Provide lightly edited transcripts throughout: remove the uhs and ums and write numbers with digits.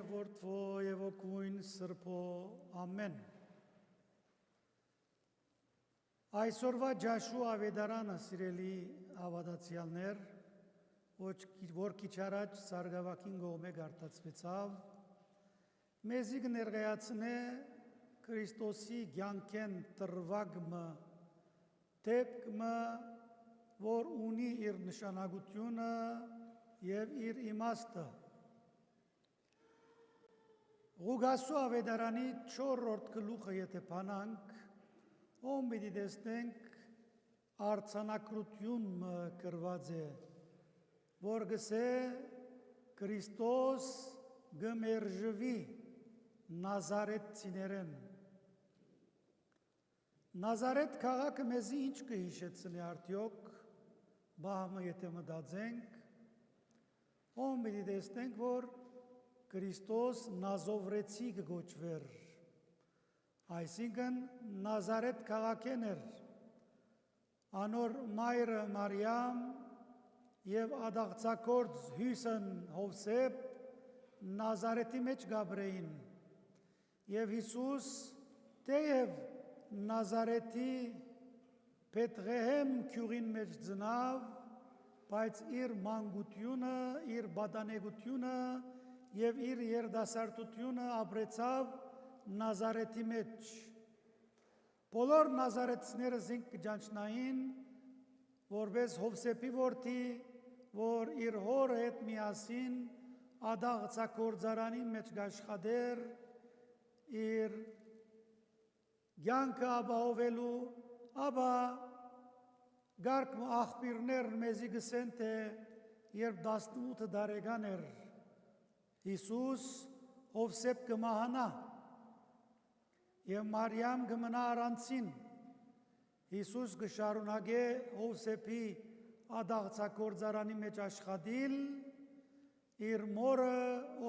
եւ Որդվո եւ Օգուն Սրբո ամեն Այսօրվա ջաշու ավետարանը սիրելի ավադացյալներ որ քիչ առաջ Սարգսակին գոմե գարտացվեցավ մեզի կներկայացնե Քրիստոսի ցանկեն տրվագմը դեպքը որ ունի իր նշանակությունը եւ իր իմաստը Ղուգասու ավետարանի 4-րդ գլուխը եթե բանանք ում պիտի տեսնենք արձանակրությունը գրված է որ գսե Քրիստոս գմերժվի Նազարեթցիներեն Նազարեթ քաղաքը մեզի ինչ կհիշեցնի արդյոք բահմը եթե մտածենք ում պիտի տեսնենք որ Քրիստոս Նազովրեցի կգոչվեր Այսինքն Նազարեթ քաղաքեն էր անոր մայրը Մարիամ եւ ադաղցակորձ Հյուսն Հովսեփ Նազարեթի մեջ գաբրեին եւ Հիսուս թեև Նազարեթի Բեթղեհեմ քյուրին մեջ ծնավ բայց իր մանկությունը իր բադանեգությունը եւ իր երդասարտությունը ապրեցավ Նազարեթի մեջ բոլոր նազարեթցիները զինք կջանչնային որպես Հովսեփի որդի որ իր հորը հետ միասին ադաղցակորձարանի մեջ աշխատեր իր ցանկը ապահովելու ապա գարկ աղբյուրներ մեզի գսեն թե երբ 18 տարեկան էր Հիսուս Հովսեփ կմահանա Եվ Մարիամ գմնա առանցին Հիսուս կշարունակե Հովսեփի ադաղցակորձարանի մեջ աշխատիլ իր մորը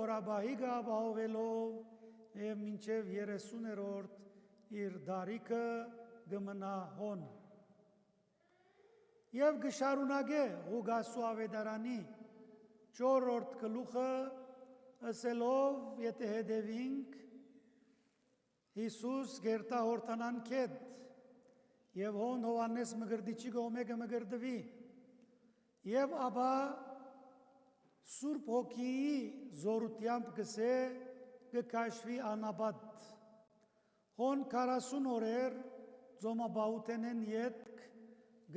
օրաբահի ապահովելով եւ մինչեւ 30-րդ իր դարիքը գմնա հոն եւ կշարունակե Ղուգասու ավետարանի 4-րդ գլուխը ասելով եթե հետևենք Հիսուս գերտա հորտանան կետ և հոն Հովանես մգրդիչի գոմեգը մգրդվի և ապա Սուրբ հոգիի զորությամբ գսե կկաշվի անաբադ հոն 40 օրեր ձոմաբահութենեն ետք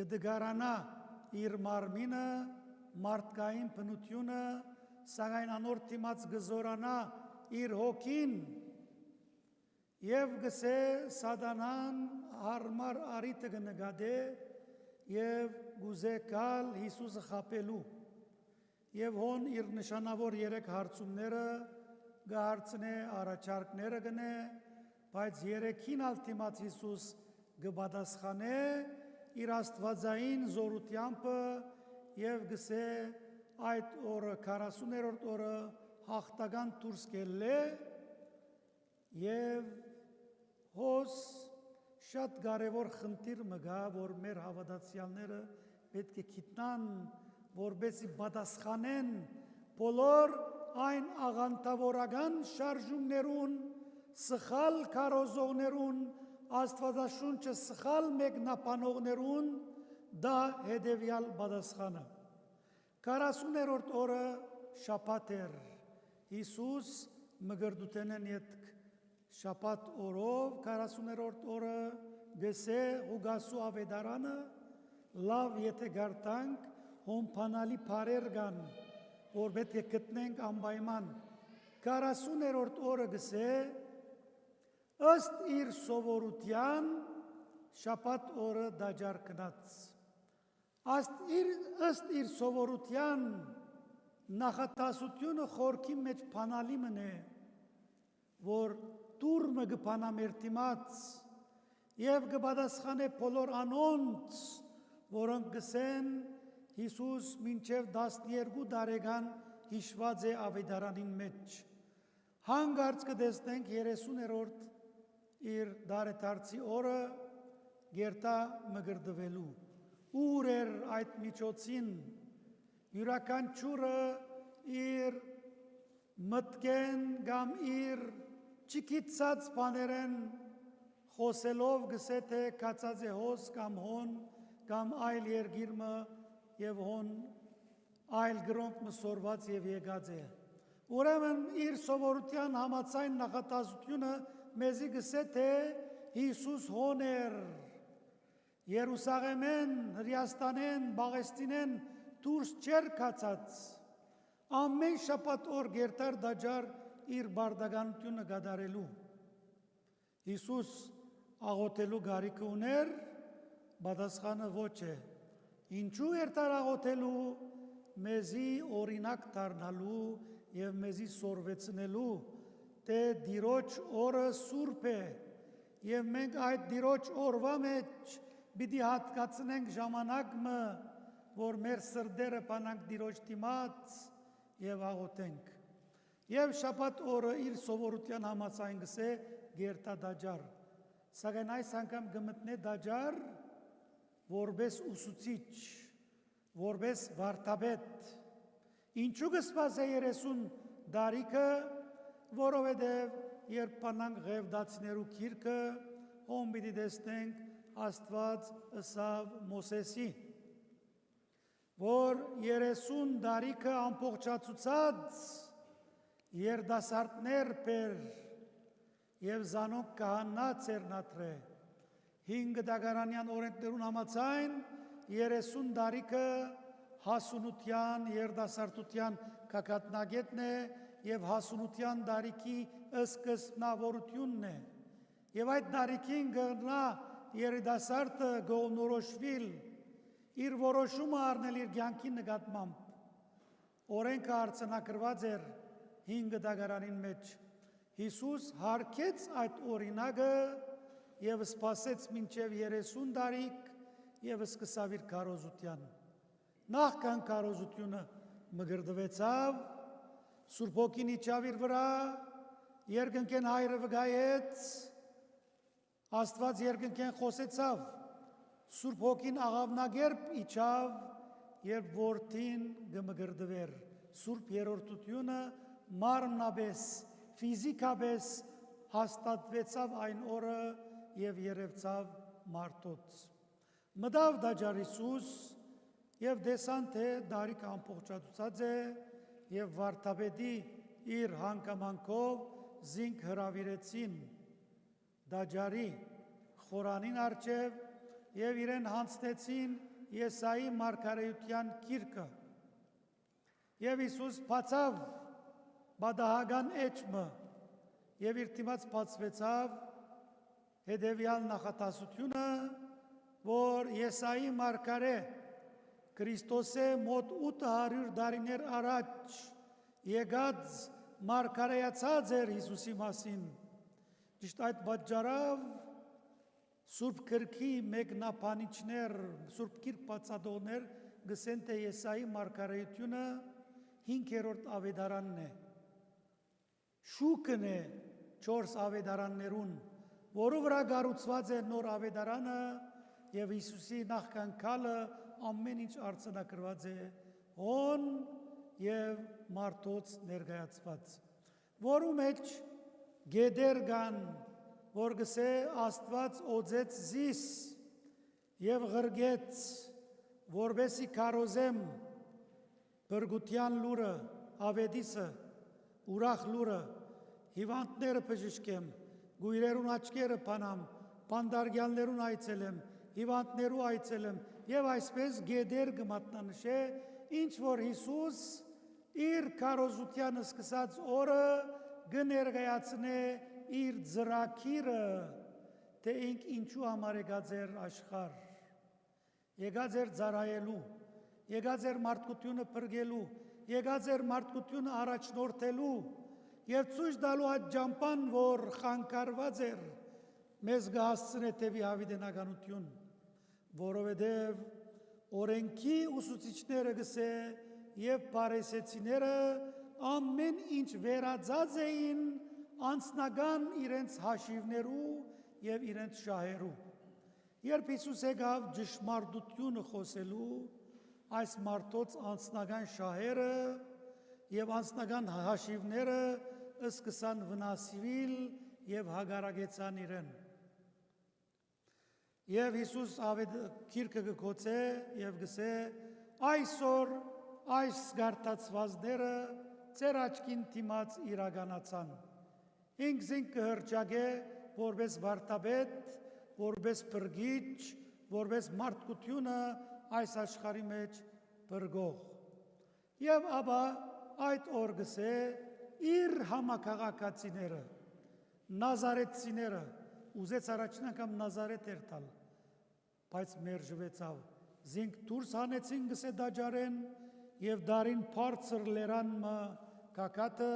գդգարանա իր մարմինը մարդկային բնությունը սակայն անոր դիմաց գզորանա իր հոգին Եվ գսե սատանան հարմար արիտը կնգադե և գուզե կալ Հիսուսը խապելու և հոն իր նշանավոր 3 հարցումները գհարցնե առաջարկները գնե բայց 3-ին ալտիմաց Հիսուս գբադասխանե իր աստվածային զորությամպը և գսե այդ օրը 40-րդ օրը հաղթական դուրս կելլե և հոս շատ կարևոր խնդիր մգա, որ մեր հավատացյալները պետք է գիտնան, որպեսզի պատասխանեն բոլոր այն աղանդավորական շարժումներուն, սխալ քարոզողներուն, Աստվածաշունչը սխալ մեկնաբանողներուն դա հետևյալ պատասխանը։ 40-րդ օրը շաբաթ էր։ Հիսուս մգրդութենեն ետք շաբաթ օրով 40-րդ օրը գսե Ղուգասու ավետարանը լավ եթե գարտանք հոմփանալի բարեր կան որ պետք է գտնենք անպայման 40-րդ օրը գսե ըստ իր սովորության շաբաթ օրը դաջար գնաց ըստ իր սովորության նախատասությունը խորքի մեջ փանալի մնե որ դուրմը գպանամեր դիմաց և գպատասխանե բոլոր անոնց, որոնք գսեն Հիսուս մինչև 12 տարեկան հիշված է ավետարանին մեջ։ Հանգարց կտեսնենք 30-րդ իր դարեդարձի օրը գերտա մգրդվելու։ Ուր էր այդ միջոցին յուրաքանչյուրը իր մտքեն կամ իր չկիծած բաներեն խոսելով գսե թե կացած է հոս կամ հոն կամ այլ երգիրմը և հոն այլ գրոնք մսորված և եկած է։ Ուրեմն իր սովորության համաձայն նախատասությունը մեզի գսե թե Հիսուս հոն էր, Երուսաղեմեն, Հրեաստանեն, Բաղեստինեն դուրս չեր կացած, ամեն շաբաթ օր գերտար դաջար իր բարդականությունը գադարելու։ Հիսուս աղոթելու գարիքը ուներ, պատասխանը ոչ է։ Ինչու երտար աղոթելու, մեզի օրինակ դառնալու և մեզի սորվեցնելու, թե Տիրոջ օրը սուրբ է, և մենք այդ Տիրոջ օրվա մեջ պիտի հատկացնենք ժամանակը, որ մեր սրտերը բանանք Տիրոջ դիմաց և աղոթենք։ Եվ շաբաթ օրը իր սովորության համաձայն գսե գերտա դաջար, սակայն այս անգամ գմտնե դաջար որպես ուսուցիչ, որպես վարդապետ։ Ինչու գսպաս է 30 դարիքը, որովհետև երբ բանանք Ղևդացիներու գիրքը, հոն պիտի տեսնենք Աստված ըսավ Մոսեսի, որ 30 դարիքը ամբողջացուցած երդասարտներ բեր և զանոնք կահանա ծերնատրե։ 5 դագարանյան օրենքներուն համաձայն 30 դարիքը հասունության, երդասարտության կակատնագետն է և հասունության դարիքի սկզբնավորությունն է։ Եվ այդ դարիքին գնա երդասարտը գողնորոշվիլ, իր որոշումը առնել իր կյանքի նկատմամբ։ Օրենքը արձանագրված էր 5 դագարանին մեջ։ Հիսուս հարգեց այդ օրինակը և սպասեց մինչև 30 դարիք և սկսավ իր քարոզության։ Նախքան քարոզությունը մգրդվեցավ, Սուրբ Հոգին իջավ իր վրա, երկնքեն հայրը վկայեց, Աստված երկնքեն խոսեցավ, Սուրբ Հոգին աղավնագերբ իջավ, երբ որդին գմգրդվեր։ Սուրբ երրորդությունը մարմնապես, ֆիզիկապես հաստատվեցավ այն օրը և երևցավ մարդոց։ Մտավ դաջար Հիսուս և տեսան, թե դարիքը ամբողջացած է և վարդապետի իր հանգամանքով զինք հրավիրեցին դաջարի խորանին առջև և իրեն հանձնեցին Եսայի մարգարեության գիրքը։ Եվ Հիսուս բացավ պատահական էջը և իր դիմաց բացվեցավ հետևյալ նախատասությունը, որ Եսայի մարգարե Քրիստոսե մոտ 800 տարիներ առաջ եկած մարգարեացած էր Հիսուսի մասին։ Ճիշտ այդ պատճառով Սուրբ Գրքի մեկնաբանիչներ, Սուրբ Գիրք բացատողներ գսեն, թե Եսայի մարգարեությունը 5-րդ ավետարանն է։ Շուկն է 4 ավետարաններուն, որը վրա կառուցված է նոր ավետարանը և Հիսուսի նախքան գալը ամեն ինչ արձանագրված է հոն և մարդոց ներկայացված, որու մեջ գետեր կան, որ գսե Աստված օձեց զիս և ղրգեց, որբեսի քարոզեմ բրգության լուրը, ավետիսը, ուրախ լուրը, հիվանդները բժշկեմ, գույրերուն աչքերը բանամ, բանդարգյալներուն այցելեմ, հիվանդներու այցելեմ և այսպես գետեր կմատնանշե, ինչ որ Հիսուս իր քարոզության սկսած օրը կներկայացնե իր ծրագիրը, թե ինք ինչու համար եկած էր աշխարհ, եկած էր ծառայելու, եկած էր մարդկությունը փրկելու, եկած էր մարդկությունը առաջնորդելու և ցույց տալու այդ ճամփան, որ խանգարված էր, մեզ կհասցնե տևի հավիտենականություն, որովհետև օրենքի ուսուցիչները գսե և փարիսեցիները ամեն ինչ վերածած էին անձնական իրենց հաշիվներու և իրենց շահերու։ Երբ Հիսուս եկավ ճշմարտությունը խոսելու, այս մարդոց անձնական շահերը եւ անձնական հաշիվները սկսան վնասվել եւ հագարագեցան իրեն։ Եվ Հիսուս քիրքը գկոցե եւ գսե այսօր այս գարտացվածները ծեր աչքին դիմաց իրականացան։ Ինք զինք կհրճագե որպես վարտաբեդ, որպես բրգիչ, որպես մարդկությունը այս աշխարհի մեջ բրգող։ Եվ ապա այդ օր գսե իր համակարգացիները, նազարեթցիները, ուզեց առաջին անգամ նազարեթ էր տալ, բայց մերժվեցավ։ Զինք դուրս հանեցին գսե դաջարեն եւ դարին բարձր լերան կակատը,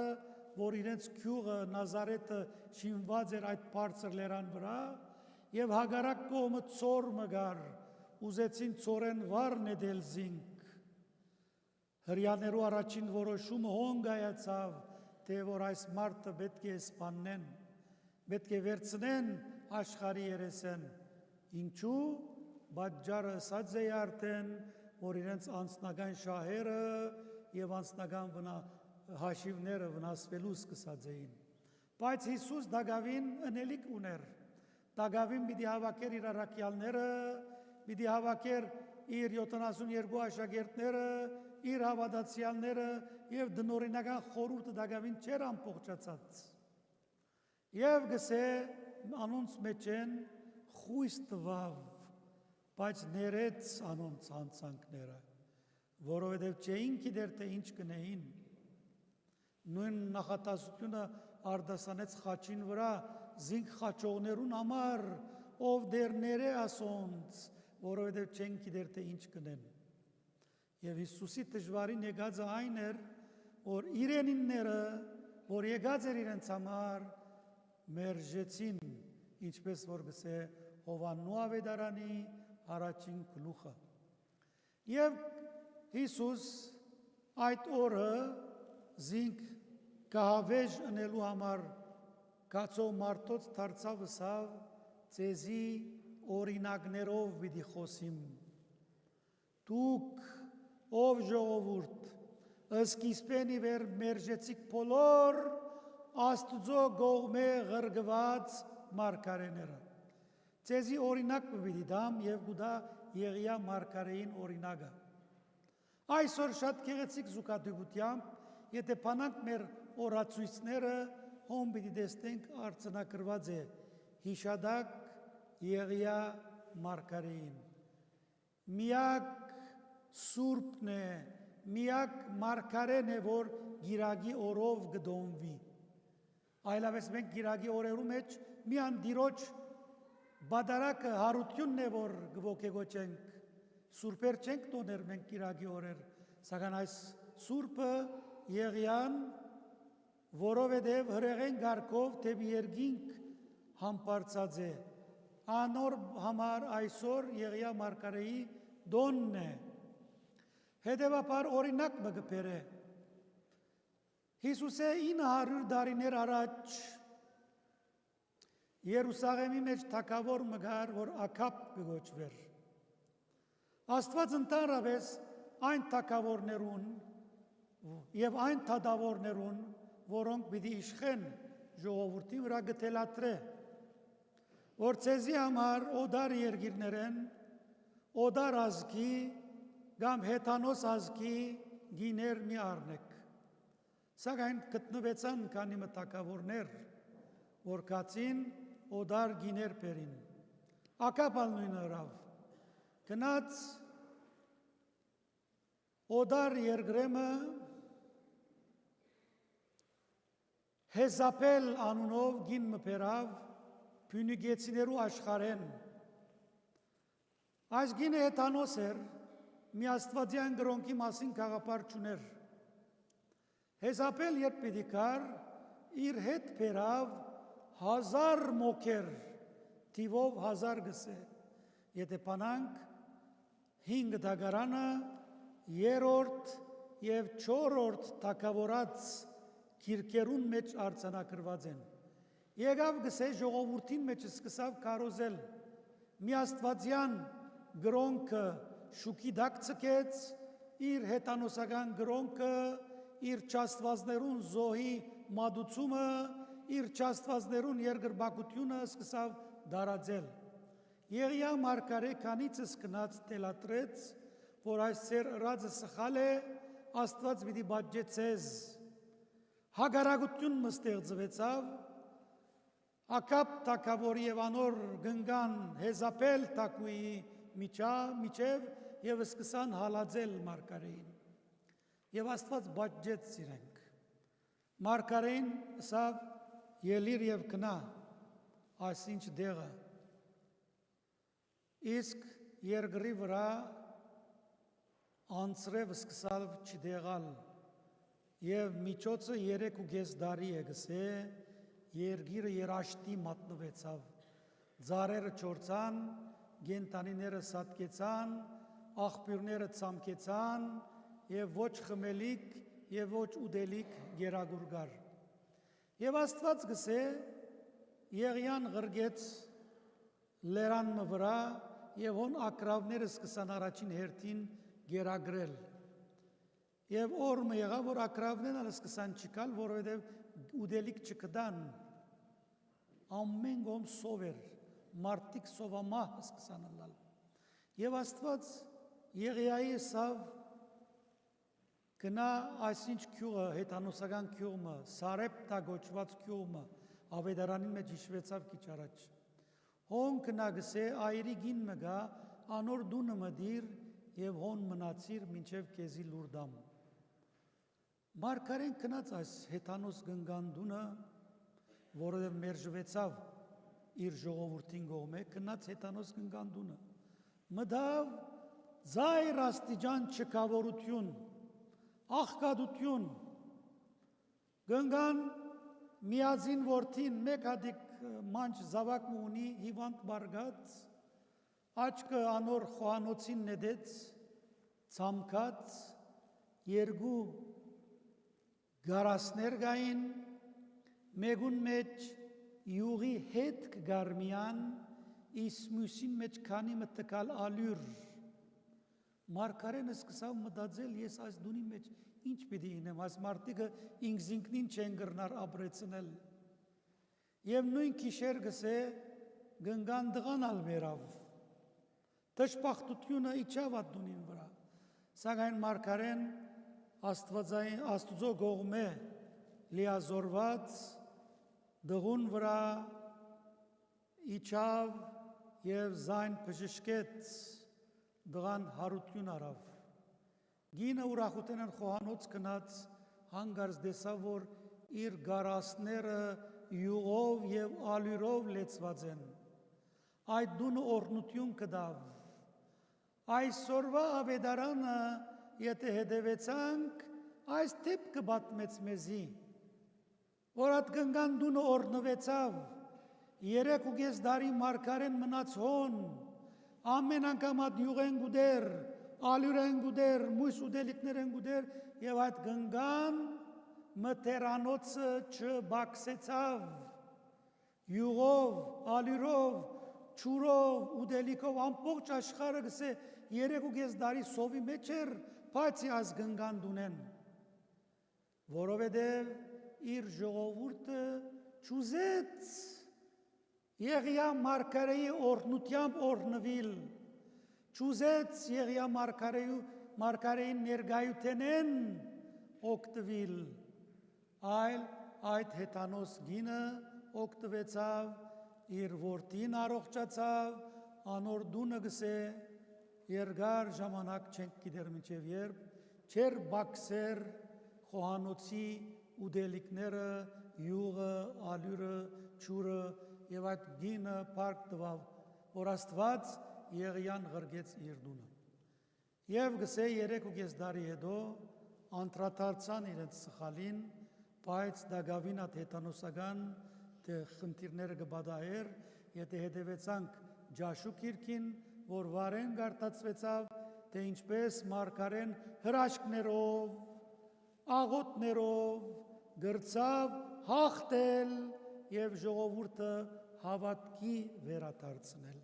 որ իրենց քյուղը նազարեթը շինված էր այդ բարձր լերան վրա, եւ հագարակ կողմը ծոր մգար, ուզեցին ծորեն վառ նետել զինք։ Հրյաներու առաջին որոշումը հոնգայացավ, թե որ այս մարդը պետք է սպանեն, պետք է վերցնեն աշխարհի երեսեն։ Ինչու՞, բաժարը ասած է արդեն, որ իրենց անձնական շահերը եւ անձնական հաշիվները վնասվելու սկսած էին։ Բայց Հիսուս դագավին ընելիք ուներ։ Դագավին պիտի հավաքեր իր առաքյալները, պիտի հավաքեր իր 72 աշակերտները, իր հավատացյալները եւ դնորինական խորհուրդը դագավին չէր ամբողջացած։ Եվ գսե անոնց մեջ են խույս տվավ, բայց ներեց անոնց հանցանքները, որովհետև չէին գիտեր թե ինչ կնեին։ Նույն նախատասությունը արդասանեց խաչին վրա զինք խաչողներուն համար, ով դեր ները ասոնց, որովհետև չեն գիտեր թե ինչ կնեն։ Եվ Հիսուսի դժվարին եկածը այն էր, որ իրենինները, որ եկած էր իրենց համար, մերժեցին, ինչպես որ գսե Հովաննու ավետարանի առաջին գլուխը։ Եվ Հիսուս այդ օրը զինք կահավեժ ընելու համար կացող մարդոց դարձավ ըսավ ձեզի օրինակներով պիտի խոսիմ։ Դուք ով ժողովուրդ սկիզբենի վեր մերժեցիք բոլոր Աստծո գողմե ղրգված մարգարեները։ Ձեզի օրինակ պիտի դամ եւ գուտա Եղիա մարգարեին օրինակը։ Այսօր շատ գեղեցիկ զուգադիպությամբ, եթե բանանք մեր օրացույցները, հոմ պիտի տեսնենք արձանագրված է հիշադակ Եղիա մարգարեին։ Միակ սուրբն է, միակ մարգարեն է, որ գիրագի օրով գդոնվի։ Այլապես մենք գիրագի օրերու մեջ միան դիրոջ բադարակը հարությունն է, որ գվոքեգոչենք, սուրպեր չենք տոներ մենք գիրագի օրեր, սակայն այս սուրպը Եղիան, որովհետև հրեղեն գարկով թեպի երկինք համբարձած է, անոր համար այսօր Եղիա մարգարեի դոնն է, հետևաբար օրինակ մգպեր է։ Հիսուսը 900 տարիներ առաջ Երուսաղեմի մեջ թագավոր մգար, որ Աքաբ կգոչվեր։ Աստված ընդհանրապես այն թագավորներուն եւ այն թադավորներուն, որոնք պիտի իշխեն ժողովրդի վրա գտելատրե, որ ցեզի համար օդար երկիրներեն, օդար ազգի կամ հեթանոս ազգի գիներ մի առնեք։ Սակայն գտնվեցան քանի մտակավորներ, որ կացին օդար գիներ բերին։ Աքաբալ նույնը հրավ, գնաց օդար երկրեմը Հեզապել անունով գին մբերավ Փյունիգեցիներու աշխարհեն։ Այս գինը հեթանոս էր, մի աստվածյան գրոնքի մասին գաղափար չուներ։ Հեզապել երբ պիտի կար, իր հետ բերավ 1000 մոքեր, թիվով 1000 գսե։ Եթե բանանք 5 դագարանը, 3-րդ եւ 4-րդ թագավորած քիրքերուն մեջ արձանագրված են։ Եկավ գսե ժողովրդին մեջ սկսավ կարոզել։ Մի աստվածյան գրոնքը շուքի դակ ցկեց, իր հետանոսական գրոնքը իր չաստվածներուն զոհի մատուցումը, իր չաստվածներուն երկրբակությունը սկսավ դարաձել։ Եղիա մարգարե քանիցս կնած տելատրեց, որ այս ծեր ըրածը սխալ է, Աստված պիտի բաջե ցեզ։ Հագարագություն մստեղծվեցավ, Ակապ թագավորի եւ անոր գնգան Հեզապել թագուի միջև եւ սկսան հալածել մարգարեին։ Եվ Աստված բաջեց իրենք։ Մարգարեին ասավ ելիր եւ գնա այսինչ դեղը։ Իսկ երկրի վրա անցրև սկսավ չդեղալ եւ միջոցը 3.5 տարի է գսե Երգիրը երաշտի մատնվեցավ, ձարերը չորցան, գենտանիները սատկեցան, աղբյուրները ցամկեցան եւ ոչ խմելիք եւ ոչ ուդելիք գերագուրգար։ Եվ Աստված գսե Եղիան ղրգեց լերանը վրա եւ հոն ակրավները սկսան առաջին հերթին գերագրել։ Եվ օրը եղավ, որ ակրավներն սկսան չկալ, որովհետեւ ուդելիք չկդան։ Ամեն գոմ սով էր, մարդիկ սովամահ սկսան ըլլալ։ Եվ Աստված Եղիայի սավ գնա այսինչ քյուղը, հեթանոսական քյուղը, Սարեպտա գոչված քյուղը, ավետարանին մեջ հիշվեցավ քիչ առաջ։ Հոն գնա գսե այրի գին մգա, անոր դունը մդիր եւ հոն մնացիր մինչեւ քեզի լուրդամ։ Մարգարեն գնաց այս հեթանոս գնգանդունը, որովհետև մերժվեցավ իր ժողովրդին կողմէ, գնաց հեթանոս գնգանդունը։ Մտավ ձայր աստիճան չքավորություն, աղքատություն, գնգան միածին որդին մեկ հատիկ մանչ զավակ ունի հիվանդ բարգած, աչքը անոր խոհանոցին նետեց, ցամքած, երկու գարասներ գային, մեկուն մեջ յուղի հետ կգարմյան, իսկ մյուսին մեջ քանի մտկալ ալյուր։ Մարգարեն սկսավ մտածել, ես այս դունի մեջ ինչ պիտի ինեմ, այս մարդիկը ինքնին չեն գրնար ապրեցնել։ Եվ նույն քիշեր գսե գնգան դղան ալվերավ։ Տշպախտությունը իջավ այդ դունին վրա։ Սակայն մարգարեն Աստուծո կողմէ լիազորված դղուն վրա իջավ եւ զայն բժշկեց դղան հարություն արավ։ Գինը ուրախութենն խոհանոց գնաց հանգարց դեսավ, որ իր գարասները յուղով եւ ալյուրով լեցված են։ Այդ դունը օրհնություն կդավ։ Այսօրվա ավետարանը եթե հետևեցանք, այս տիպ կբատմեց մեզի, որ այդ գնգան դունը օրնվեցավ, 3.5 տարի մարգարեն մնաց հոն, ամեն անգամ այդ յուղ են գուդեր, ալյուր են գուդեր, մույս ուդելիքներ են գուդեր, եւ այդ գնգան մտերանոցը չբաքսեցավ, յուղով, ալյուրով, չուրով, ուդելիքով, ամբողջ աշխարհը գսե 3.5 տարի սովի մեջ էր, բացի այս գնգան դունեն, որովհետև իր ժողովուրդը չուզեց Եղիա մարգարեի օրհնությամբ օրհնվիլ, չուզեց Եղիա մարգարեին ներկայութենեն օգտվիլ, այլ այդ հեթանոս գինը օգտվեցավ, իր որդին առողջացավ, անոր դունը գսե, երկար ժամանակ չենք գիտեր մինչև երբ, չեր բաքսեր խոհանոցի ուդելիքները, յուղը, ալյուրը, չուրը եւ այդ գինը փառք տվավ, որ Աստված Եղիան ղրգեց իր դունը։ Եվ գսե 3.5 տարի հետո անդրադարձան իրենց սխալին, բայց դագավին այդ հեթանոսական խնդիրները կբադահեր, եթե հետևեցանք Ջաշու գիրքին, որ վարեն գարտացվեցավ, թե ինչպես մարգարեն հրաշքներով, աղոթներով գրծավ հաղթել եւ ժողովուրդը հավատքի վերադարձնել։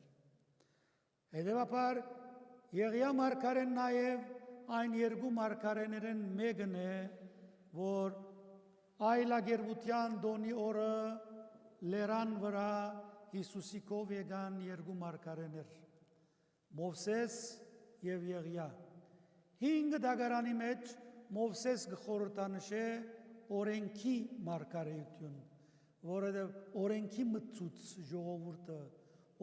Հետևաբար Եղիա մարգարեն նաեւ այն երկու մարգարեներեն մեկն է, որ այլագերբության դոնի օրը լերան վրա Հիսուսի կով եկան երկու մարգարեներ, Մովսես եւ Եղիա։ 5 դագարանի մեջ Մովսես գխորհրդանշե օրենքի մարգարեություն, որովհետև օրենքի մտցուց ժողովուրդը,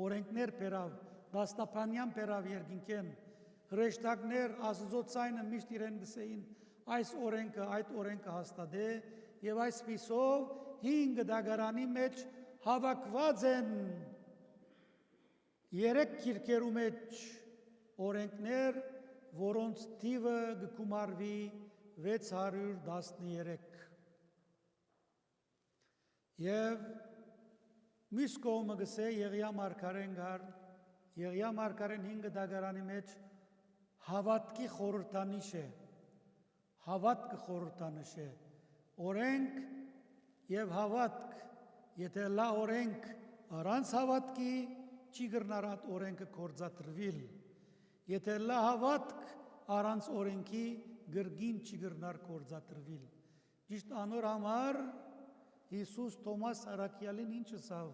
օրենքներ բերավ, դաստապանյան բերավ երկինքեն, հրեշտակներ Աստծո ցայնը միշտ իրեն գսեին այս օրենքը, այդ օրենքը հաստատե եւ այսպիսով 5 դագարանի մեջ հավաքված են 3 քիրքերու մեջ օրենքներ, որոնց թիվը գկումարվի 613 եւ մյուս կողմը գսե Եղիա մարգարեն գար, Եղիա մարգարեն 5 դագարանի մեջ հավատքի խորհրդանիշ է, հավատքը խորհրդանիշ է, օրենք եւ հավատք, եթե լա օրենք առանց հավատքի չի գրնար այդ օրենքը կործատրվիլ, եթե լա հավատք առանց օրենքի գրգին չի գրնար կործատրվիլ։ Ճիշտ անոր համար Հիսուս Թոմաս Արաքյալին ինչ ասավ,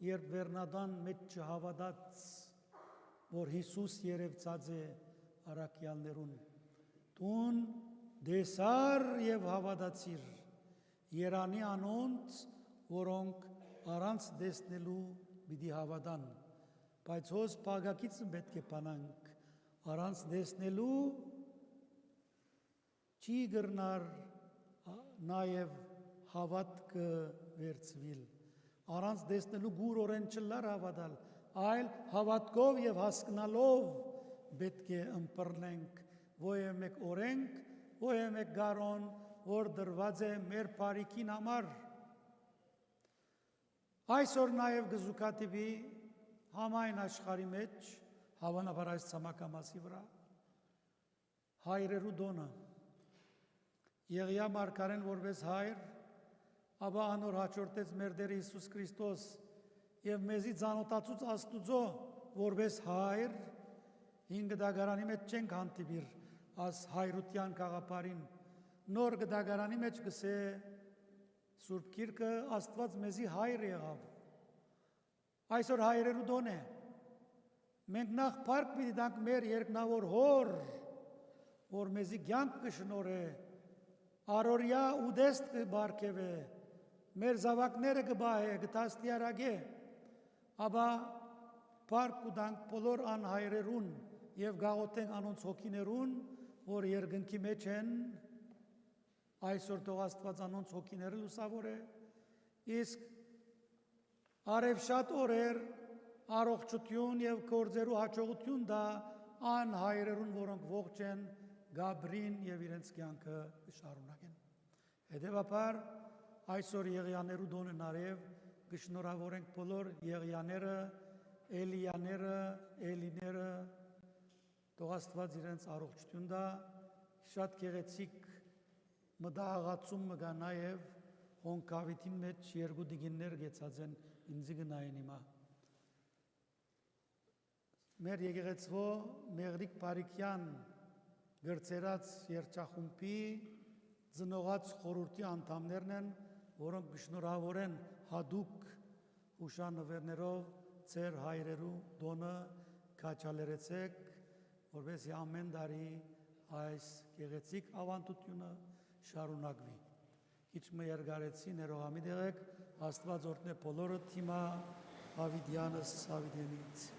երբ Վերնադան մեջ չհավատաց, որ Հիսուս երևցած է Արաքյալներուն, տուն դեսար եւ հավատացիր, Երանի անոնց, որոնք առանց դեսնելու պիտի հավատան, բայց հոս պագակից պետք է բանանք, առանց դեսնելու չի գրնար նաեւ հավատքը վերցվիլ, առանց դեսնելու գուրորեն չլար հավատալ, այլ հավատքով եւ հասկնալով պետք է ըմբռնենք ոյ մեկ օրենք, ոյ մեկ գարոն, որ դրված է մեր բարիքին համար։ Այսօր նաեւ գզուկատիվի համայն աշխարհի մեջ, հավանաբար այս ցամաքամասի վրա, հայրերու դոնը, Եղիա մարգարեն որպես հայր, ապա անոր հաջորդեց մեր Տեր Հիսուս Քրիստոս եւ մեզի ծանոթացուց Աստուծո որպես հայր 5 դագարանի մեջ չենք հանդիպիր աս հայրության գաղափարին նոր դագարանի մեջ գսե Սուրբ Գիրքը Աստված մեզի հայր եղավ այսօր հայրերու դոն է մենք նախ փառք պիտի տանք մեր երկնավոր հոր որ մեզի կյանք կշնորհե Արորիա ուդեստ կբարգևե մեր զավակները կբահե, կտաստիարագե, ապա պարկ կուտանք բոլոր անհայրերուն և գաղոթենք անոնց հոգիներուն, որ երկնքի մեջ են, այսօր թող Աստված անոնց հոգիները լուսավոր է, իսկ արև օրեր առողջություն և գործերու հաջողություն դա անհայրերուն, որոնք ողջ են, գաբրին և իրենց կյանքը շարունակեն։ Հետևաբար, այսօր Եղիաներու դոնը նաև գշնորհավորենք բոլոր Եղիաները, Էլիաները, Էլիները, թող Աստված իրենց առողջություն տա, շատ գեղեցիկ մտահղացում մգա նաև հոնքավիթին մեջ երկու դիգիններ գեցած են ինձի գնային հիմա։ Մեր եկեղեցվո Մեղրիկ Բարիկյան գրծերած երջախումբի ծնողած խորհրդի անդամներն են, որոնք գշնորհավորեն հադուկ հուշանվերներով ձեր հայրերու դոնը քաջալերեցեք, որպեսզի ամեն տարի այս գեղեցիկ ավանդությունը շարունակվի։ Քիչ մը երկարեցի, ներողամիտ եղեք, Աստված օրհնե բոլորը թիմա Հավիդյանս Հավիդյանից։